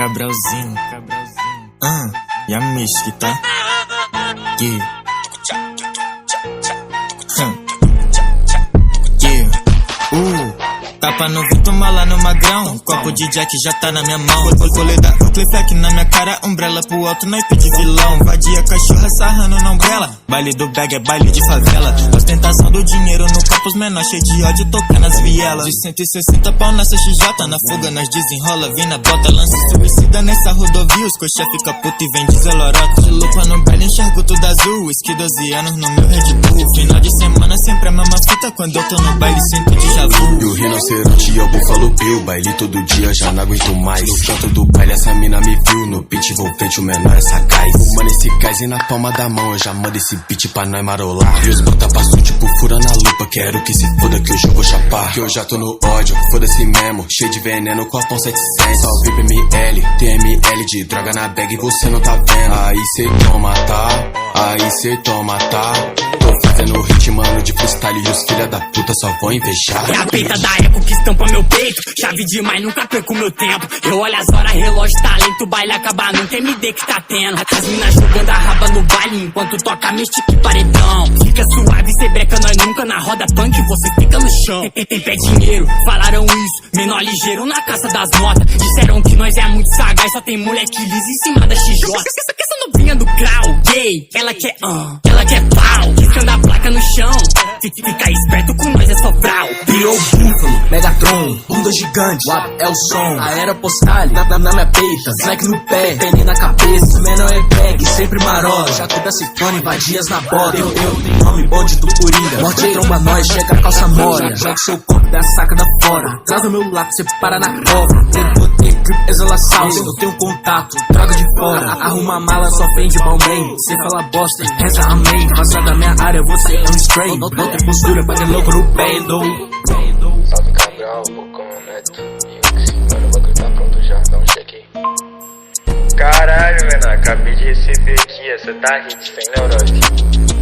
Cabralzinho. E a Mystic, tá? Tapa no Vito, mala no magrão. Copo de Jack já tá na minha mão. Colê da Clifleck na minha cara. Umbrella pro alto, naipe de vilão. Vadia, cachorra sarrando na umbrella. Baile do bag é baile de favela. Ostentação do dinheiro no copo, os menor cheio de ódio, toca nas vielas. De 160 pau nessa XJ. Na fuga nós desenrola, vem na bota. Lança suicida nessa rodovia. Os coxa fica puto e vem deselorota. De lupa no baile, enxergo tudo azul. Whisky 12 anos no meu Red Bull. Final de semana sempre a mesma fita. Quando eu tô no baile sinto déjà vu. E o rinoceronte é o Buffalo Bill. Baile todo dia, já não aguento mais. No canto do baile essa mina me viu. No beat envolvente o menor é sagaz. Fumando esse gás e na palma da mão eu já mando esse beat pra nós marolar. E os bota passo tipo furando a lupa. Quero que se foda que hoje eu vou chapar. Que eu já tô no ódio, foda-se mesmo. Cheio de veneno, copão 700. Salve PML, tem ML de droga na bag e você não tá vendo. Aí cê toma, tá? Aí cê toma, tá? Tô fazendo hit, mano, de freestyle e os filha da puta só vão invejar. É a peita da eco que estampa meu peito. Chave demais, nunca perco meu tempo. Eu olho as horas, relógio, talento, baile acabar, nunca MD que tá tendo. As minas jogando a raba no baile enquanto toca Mystic e paredão. Fica suave, cê breca, nós nunca na roda punk, você fica no chão. Tem pé dinheiro, falaram isso, menor ligeiro na caça das notas. Disseram que nós é muito sagaz, só tem moleque liso em cima da XJ. Essa novinha do grau, gay, ela quer pau. Riscando a placa no chão, fica esperto com nós é só frau. Virou Búfalo, Megatron, bunda gigante, é o som. A era postal, na minha peita, snack no pé, pene na cabeça. Menor é bag, sempre marola, jacu da ciclone, vadias na bota. Eu tenho nome bonde do Coringa, morte tromba nós, chega a calça mora. Joga seu corpo da saca da fora, traz do meu lado, cê para na cova. Grip, exala salsa, eu tenho contato, droga de fora. Arruma a mala, só vende balmain. Cê fala bosta, reza amém. Passar da minha área, você é um stray. Não tem postura pra ter louco no peido. Salve Cabral, Bocão, Neto e Uxi. Mano, o bagulho tá pronto já, dá um check aí. Caralho, menor, acabei de receber aqui, essa tá hit, sem neurose.